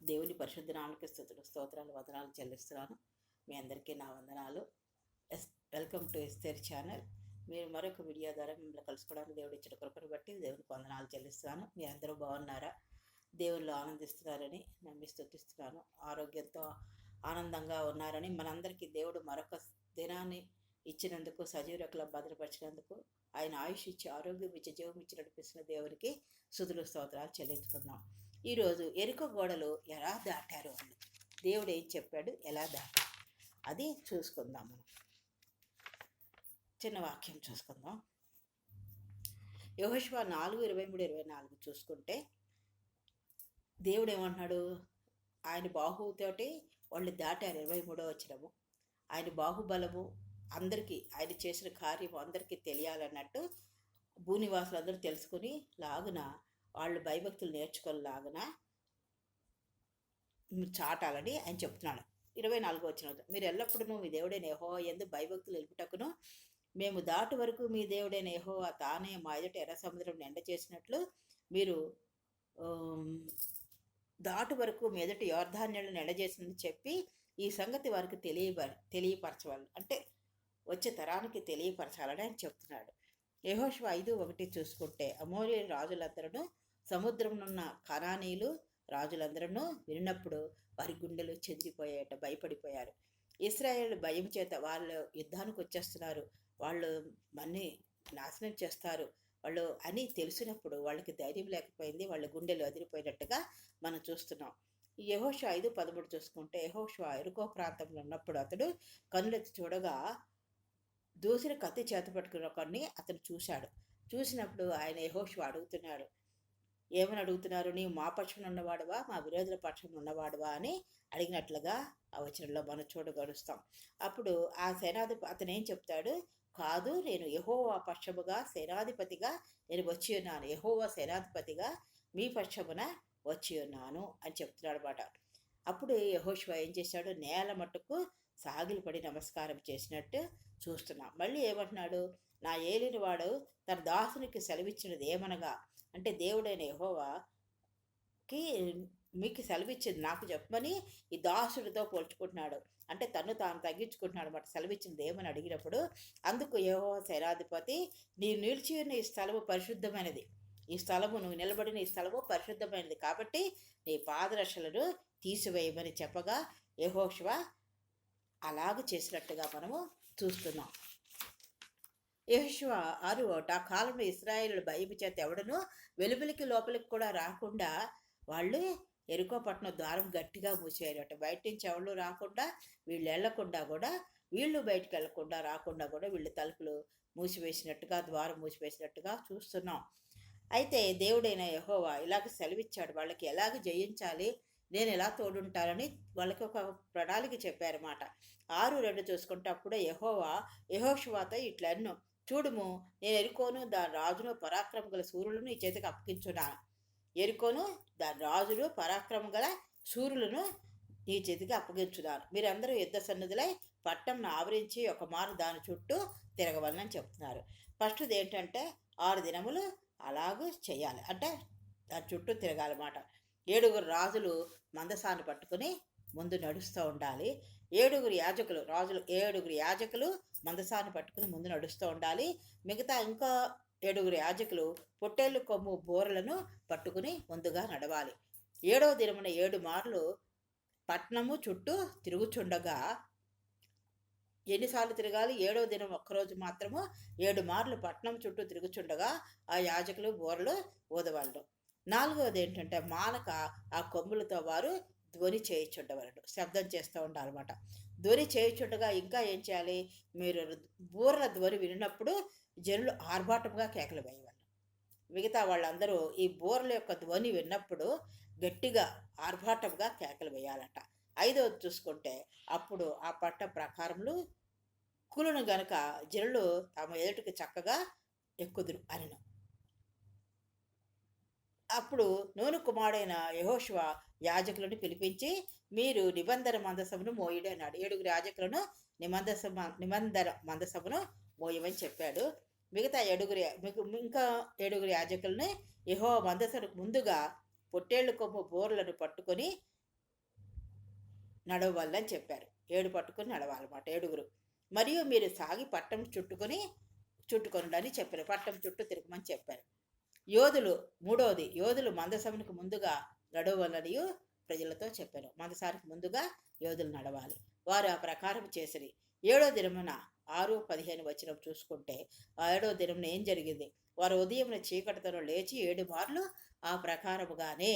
దేవుని పరిశుద్ధ నామమునకు స్తుతులు స్తోత్రాలు వందనాలు చెల్లిస్తున్నాను. మీ అందరికీ నా వందనాలు. Welcome to Esther channel. మీరు మరొక వీడియో ద్వారా మిమ్మల్ని కలుసుకోవడానికి దేవుడు ఇచ్చిన కృపను బట్టి దేవునికి వందనాలు చెల్లిస్తున్నాను. మీ అందరూ బాగున్నారా? దేవుళ్ళు ఆనందిస్తున్నారని నమ్మి స్తుతిస్తున్నాను. ఆరోగ్యంతో ఆనందంగా ఉన్నారని, మనందరికీ దేవుడు మరొక దినాన్ని ఇచ్చినందుకు, సజీవులకు భద్రపరిచినందుకు, ఆయన ఆయుష్ ఇచ్చి ఆరోగ్యం ఇచ్చి జీవం ఇచ్చి నడిపిస్తున్న దేవునికి స్తుతులు స్తోత్రాలు చెల్లించుకుందాం. ఈరోజు ఎరుక గోడలు ఎలా దాటారు వాళ్ళు, దేవుడు ఏం చెప్పాడు, ఎలా దాటారు అది చూసుకుందాం. మనం చిన్న వాక్యం చూసుకుందాం. యెహోషువ 4:23-24 చూసుకుంటే దేవుడు ఏమంటున్నాడు, ఆయన బాహువుతోటి వాళ్ళు దాటారు. 23వ వచనము, ఆయన బాహుబలము అందరికీ, ఆయన చేసిన కార్యం అందరికీ తెలియాలన్నట్టు భూనివాసులు అందరూ తెలుసుకుని లాగున, వాళ్ళు భయభక్తులు నేర్చుకోలాగున చాటాలని ఆయన చెప్తున్నాడు. 24వ వచనం, మీరు ఎల్లప్పుడూ మీ దేవుడైన యెహోవా యందు భయభక్తులు నిలుపుటకును, మేము దాటు వరకు మీ దేవుడైన యెహోవా తానే మా ఎదుట ఎర్ర సముద్రం నిండ చేసినట్లు, మీరు దాటు వరకు మీ ఎదుట యోర్దాను నిండ చేసిందని చెప్పి ఈ సంగతి వారికి తెలియపరచవాలి, అంటే వచ్చే తరానికి తెలియపరచాలని ఆయన చెప్తున్నాడు. యెహోషువ 5:1 చూసుకుంటే, అమోరీ రాజులందరూ సముద్రంనున్న కనానీయులు రాజులందరూ విన్నప్పుడు వారి గుండెలు చెదిరిపోయాయట, భయపడిపోయారు. ఇశ్రాయేలు భయం చేత వాళ్ళు యుద్ధానికి వచ్చేస్తున్నారు, వాళ్ళు మన్ని నాశనం చేస్తారు వాళ్ళు అని తెలిసినప్పుడు వాళ్ళకి ధైర్యం లేకపోయింది, వాళ్ళ గుండెలు అదిరిపోయినట్టుగా మనం చూస్తున్నాం. యెహోషువ 5:13 చూసుకుంటే, యెహోషువ యెరికో ప్రాంతంలో ఉన్నప్పుడు అతడు కన్నులెత్తి చూడగా దూసిన కత్తి చేత పట్టుకున్న ఒకరిని అతను చూశాడు. చూసినప్పుడు ఆయన యెహోషువ అడుగుతున్నాడు, ఏమని అడుగుతున్నారు, నీవు మా పక్షం ఉన్నవాడువా మా విరోధుల పక్షం ఉన్నవాడువా అని అడిగినట్లుగా ఆ వచనంలో మనం చూడగలుస్తాం. అప్పుడు ఆ సేనాధిపతి అతను ఏం చెప్తాడు, కాదు, నేను యెహోవా పక్షముగా సేనాధిపతిగా నేను వచ్చి ఉన్నాను, యెహోవా సేనాధిపతిగా మీ పక్షమున వచ్చి ఉన్నాను అని చెప్తున్నాడు అన్నమాట. అప్పుడు యెహోషువ ఏం చేశాడు, నేల మట్టుకు సాగిలిపడి నమస్కారం చేసినట్టు చూస్తున్నాం. మళ్ళీ ఏమంటున్నాడు, నా ఏలిన వాడు తన దాసునికి సెలవిచ్చినది ఏమనగా, అంటే దేవుడైన యెహోవాకి మీకు సెలవిచ్చింది నాకు చెప్పమని ఈ దాసుడితో పోల్చుకుంటున్నాడు, అంటే తను తాను తగ్గించుకుంటున్నాడు అన్నమాట. సెలవిచ్చింది ఏమని అడిగినప్పుడు, అందుకు యెహోవా సేనాధిపతి, నీ నిలిచి ఉన్న ఈ స్థలము పరిశుద్ధమైనది, ఈ స్థలము నువ్వు నిలబడిన ఈ స్థలము పరిశుద్ధమైనది కాబట్టి నీ పాదరక్షలను తీసివేయమని చెప్పగా యెహోషువ అలాగ చేసినట్టుగా మనము చూస్తున్నాం. యెహోషువ 6:1, ఆ కాలంలో ఇశ్రాయేలు భయము చేత ఎవడను వెలుపలికి లోపలికి కూడా రాకుండా వాళ్ళు యెరికో పట్టణం ద్వారం గట్టిగా మూసేయారట. బయట నుంచి ఎవరు రాకుండా, వీళ్ళు వెళ్లకుండా కూడా, వీళ్ళు బయటకు వెళ్లకుండా రాకుండా కూడా వీళ్ళు తలుపులు మూసివేసినట్టుగా, ద్వారం మూసివేసినట్టుగా చూస్తున్నాం. అయితే దేవుడైన యెహోవా ఇలాగ సెలవిచ్చాడు, వాళ్ళకి ఎలాగ జయించాలి, నేను ఎలా తోడుంటానని వాళ్ళకి ఒక ప్రణాళిక చెప్పారన్నమాట. 6:2 చూసుకుంటే, అప్పుడే యెహోవా యెహోషువతో ఇట్లన్ను, చూడుము, నేను యెరికోను దాని రాజును పరాక్రమం గల శూరులను నీ చేతికి అప్పగించున్నాను. యెరికోను దాని రాజులు పరాక్రమం గల శూరులను నీ చేతికి అప్పగించున్నాను. మీరందరూ యుద్ధ సన్నిధులై పట్టణంను ఆవరించి ఒక మారు దాని చుట్టూ తిరగవాలని చెప్తున్నారు. ఫస్ట్ది ఏంటంటే 6 దినములు అలాగూ చేయాలి, అంటే దాని చుట్టూ తిరగాలన్నమాట. 7 రాజులు మందసాన్ని పట్టుకుని ముందు నడుస్తూ ఉండాలి. 7 యాజకులు మందసాన్ని పట్టుకుని ముందు నడుస్తూ ఉండాలి. మిగతా ఇంకా 7 యాజకులు పొట్టేళ్ళు కొమ్ము బోరలను పట్టుకుని ముందుగా నడవాలి. 7వ దినమున 7 మార్లు పట్నము చుట్టూ తిరుగుచుండగా, ఎన్నిసార్లు తిరగాలి, 7వ దినం ఒక్కరోజు మాత్రము 7 మార్లు పట్నం చుట్టూ తిరుగుచుండగా ఆ యాజకులు బోరలు ఊదవాళ్ళు. 4వది ఏంటంటే, మానక ఆ కొమ్ములతో వారు ధ్వని చేయించుండవలను, శబ్దం చేస్తూ ఉండాలన్నమాట. ధ్వని చేయించుండగా ఇంకా ఏం చేయాలి, మీరు బూరల ధ్వని విన్నప్పుడు జనులు ఆర్భాటంగా కేకలు వేయవాలి. మిగతా వాళ్ళందరూ ఈ బూరల యొక్క ధ్వని విన్నప్పుడు గట్టిగా ఆర్భాటంగా కేకలు వేయాలట. 5వది చూసుకుంటే, అప్పుడు ఆ పట్ట ప్రకారములు కులను గనక జనులు తమ ఎదుటికి చక్కగా ఎక్కుదురు అనిను. అప్పుడు నూను కుమారుడైన యెహోషువ యాజకులను పిలిపించి, మీరు నిబంధన మందసమును మోయుడు అన్నాడు. 7 యాజకులను నిబంధన మందసమును మోయమని చెప్పాడు. మిగతా 7 యాజకులని యెహోవా మందసముకు ముందుగా పొట్టేళ్ల కొమ్ము బోర్లను పట్టుకొని నడవాలని చెప్పారు. 7 పట్టుకుని నడవాలన్నమాట, 7గురు. మరియు మీరు సాగి పట్టం చుట్టుకొనుడని చెప్పారు. పట్టం చుట్టూ తిరగమని చెప్పారు. యోధులు, మూడవది, యోధులు మందసమునికి ముందుగా నడవాలని ప్రజలతో చెప్పారు. మందసానికి ముందుగా యోధులు నడవాలి. వారు ఆ ప్రకారం చేసిరి. 7వ దినమున 6:15 వచనం చూసుకుంటే, ఆ 7వ దినమున ఏం జరిగింది? వారు ఉదయం చీకటితో లేచి 7 మార్లు ఆ ప్రకారముగానే,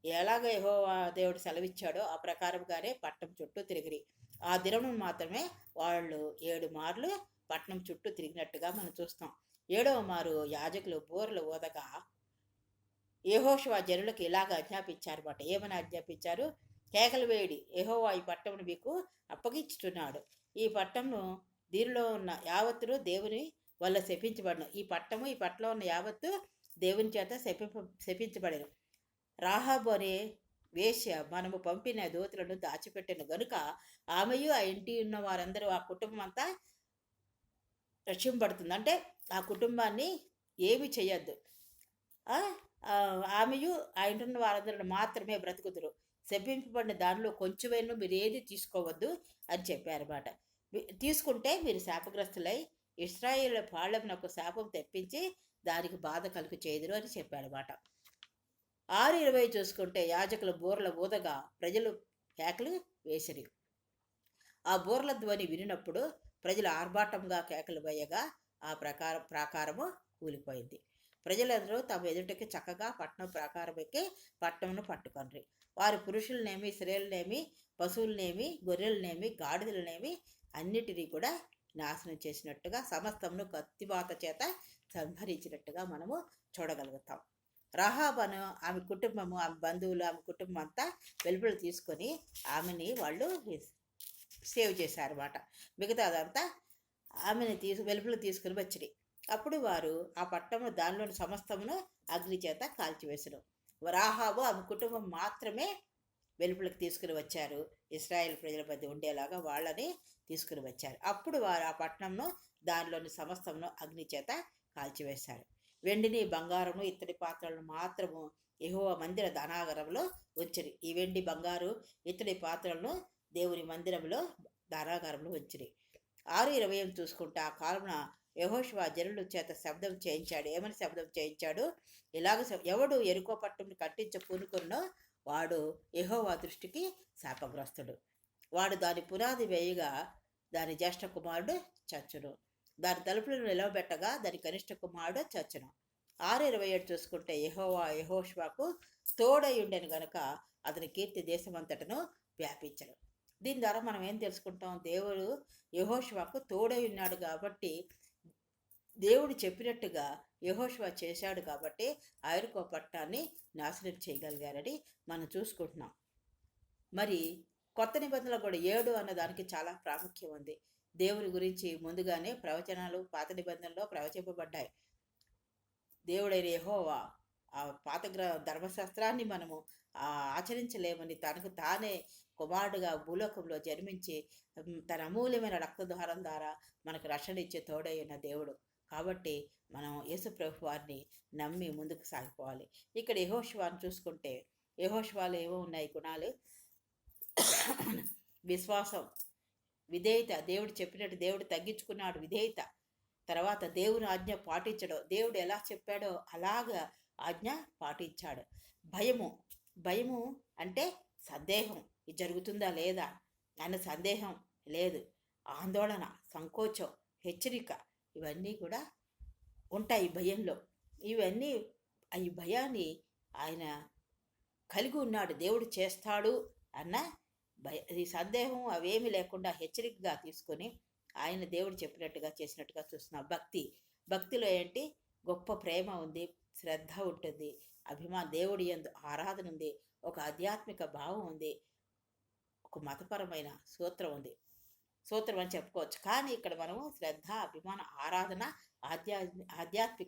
ఎలాగ యెహోవా దేవుడు సెలవిచ్చాడో ఆ ప్రకారంగానే పట్టణం చుట్టూ తిరిగిరి. ఆ దినమున మాత్రమే వాళ్ళు 7 మార్లు పట్టణం చుట్టూ తిరిగినట్టుగా మనం చూస్తాం. 7వ మారు యాజకులు బూరలు ఊదగా యెహోషువ జనులకు ఇలాగ ఆజ్ఞాపించారన్నమాట. ఏమని ఆజ్ఞాపించారు? కేకలు వేయడి, యెహోవా ఈ పట్టణమును మీకు అప్పగించుచున్నాడు. ఈ పట్టణము, దీనిలో ఉన్న యావత్తును దేవుని వల్ల శపించబడను. ఈ పట్టణంలో ఉన్న యావత్తు దేవుని చేత శపించబడను. రాహాబు అనే వేశ్య మనము పంపిన దూతలను దాచిపెట్టిన గనుక ఆమెయు ఆ ఇంటి ఉన్న వారందరూ, ఆ కుటుంబం అంతా రక్షింపబడుతుంది. అంటే ఆ కుటుంబాన్ని ఏమి చేయొద్దు. ఆమెయు ఆ ఇంటున్న వారందరూ మాత్రమే బ్రతుకుతురు. శపింపబడిన దానిలో కొంచెమైనా మీరు ఏది తీసుకోవద్దు అని చెప్పారన్నమాట. తీసుకుంటే మీరు శాపగ్రస్తులై ఇశ్రాయేలు పాళెమునకు శాపం తెప్పించి దానికి బాధ కలుగు చేదురు అని చెప్పాడన్నమాట. 6:20 చూసుకుంటే, యాజకులు బూరల ఊదగా ప్రజలు కేకలు వేసిరి. ఆ బూరల ధ్వని వినినప్పుడు ప్రజలు ఆర్భాటంగా కేకలు వేయగా ఆ ప్రాకారము కూలిపోయింది. ప్రజలందరూ తమ ఎదుటికి చక్కగా పట్టణం ప్రాకారం ఎక్కి పట్టణమును పట్టుకొనిరి. వారి పురుషులనేమి, స్త్రీలనేమి, పశువులనేమి, గొర్రెలనేమి, గాడిదలనేమి అన్నిటినీ కూడా నాశనం చేసినట్టుగా, సమస్తమును కత్తివాత చేత సంహరించినట్టుగా మనము చూడగలుగుతాం. రాహాబను, ఆమె కుటుంబము, ఆమె బంధువులు, ఆమె కుటుంబం అంతా వెలుపల తీసుకొని ఆమెని వాళ్ళు సేవ్ చేశారన్నమాట. మిగతా అదంతా ఆమెను వెలుపల తీసుకుని వచ్చినాయి. అప్పుడు వారు ఆ పట్టణము దానిలోని సమస్తమును అగ్ని చేత కాల్చివేసరు. రాహాబు, ఆమె కుటుంబం మాత్రమే వెలుపలికి తీసుకుని వచ్చారు. ఇశ్రాయేల్ ప్రజల మధ్య ఉండేలాగా వాళ్ళని తీసుకుని వచ్చారు. అప్పుడు వారు ఆ పట్టణంను దానిలోని సమస్తమును అగ్ని చేత కాల్చివేశారు. వెండిని, బంగారము, ఇత్తడి పాత్రలను మాత్రము యెహోవా మందిర ధనాగారంలో ఉంచిరి. ఈ వెండి, బంగారు, ఇత్తడి పాత్రలను దేవుని మందిరంలో ధనాగారంలో ఉంచిరి. 6:20 చూసుకుంటే, ఆ కాలమున యెహోషువ జనుల చేత శబ్దం చేయించాడు. ఏమని శబ్దం చేయించాడు? ఇలాగ, ఎవడు యెరికో పట్టణం కట్టించ పూనుకున్నో వాడు యెహోవా దృష్టికి శాపగ్రస్తుడు. వాడు దాని పునాది వేయగా దాని జ్యేష్ఠ కుమారుడు చచ్చును. దాని తలుపులను నిలవబెట్టగా దాని కనిష్ట కుమారుడు చచ్చును. 6:27 చూసుకుంటే, యెహోవా యెహోషువకు తోడై ఉండెను గనుక అతని కీర్తి దేశమంతటను వ్యాపించను. దీని ద్వారా మనం ఏం తెలుసుకుంటాం? దేవుడు యెహోషువకు తోడై ఉన్నాడు కాబట్టి, దేవుడు చెప్పినట్టుగా యెహోషువ చేశాడు కాబట్టి ఆ యెరికో పట్టణాన్ని నాశనం చేయగలిగారని మనం చూసుకుంటున్నాం. మరి కొత్త నిబంధనలో కూడా 7 అన్న దానికి చాలా ప్రాముఖ్యం ఉంది. దేవుని గురించి ముందుగానే ప్రవచనాలు పాత నిబంధనలో ప్రవచింపబడ్డాయి. దేవుడైన యెహోవా ఆ పాత ధర్మశాస్త్రాన్ని మనము ఆచరించలేమని తనకు తానే కుమారుడుగా భూలోకంలో జన్మించి తన అమూల్యమైన రక్తద్వారం ద్వారా మనకు రక్షణ ఇచ్చే తోడైన దేవుడు. కాబట్టి మనం యేసుప్రభు వారిని నమ్మి ముందుకు సాగిపోవాలి. ఇక్కడ యెహోషువను చూసుకుంటే, యెహోషువలో ఏవో ఉన్నాయి గుణాలు? విశ్వాసం, విధేయత. దేవుడు చెప్పినట్టు దేవుడు తగ్గించుకున్నాడు, విధేయత. తర్వాత దేవుని ఆజ్ఞ పాటించడం, దేవుడు ఎలా చెప్పాడో అలాగా ఆజ్ఞ పాటించాడు. భయము అంటే సందేహం, ఇది జరుగుతుందా లేదా అన్న సందేహం లేదు. ఆందోళన, సంకోచం, హెచ్చరిక, ఇవన్నీ కూడా ఉంటాయి భయంలో. ఇవన్నీ, ఈ భయాన్ని ఆయన కలిగి ఉన్నాడు. దేవుడు చేస్తాడు అన్న ఈ సందేహం అవేమీ లేకుండా హెచ్చరికగా తీసుకొని ఆయన దేవుడు చెప్పినట్టుగా చేసినట్టుగా చూస్తున్నాం. భక్తిలో ఏంటి? గొప్ప ప్రేమ ఉంది, శ్రద్ధ ఉంటుంది, దేవుడి యందు ఆరాధన ఉంది, ఒక ఆధ్యాత్మిక భావం ఉంది, ఒక మతపరమైన సూత్రం అని చెప్పుకోవచ్చు. కానీ ఇక్కడ మనము శ్రద్ధ, అభిమాన, ఆరాధన, ఆధ్యాత్మిక